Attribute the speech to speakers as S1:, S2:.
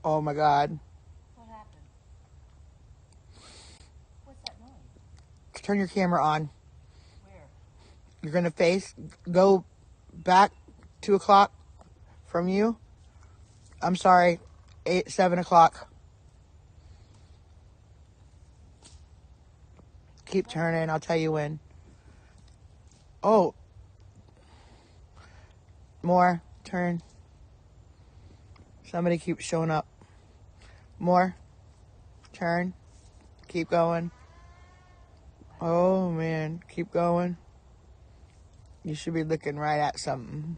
S1: Oh my God.
S2: What happened? What's that noise?
S1: Turn your camera on.
S2: Where?
S1: You're going to go back 2 o'clock from you. I'm sorry, 7 o'clock. Keep turning. I'll tell you when. Oh. More. Turn. Somebody keeps showing up. More. Turn. Keep going. Oh, man. Keep going. You should be looking right at something.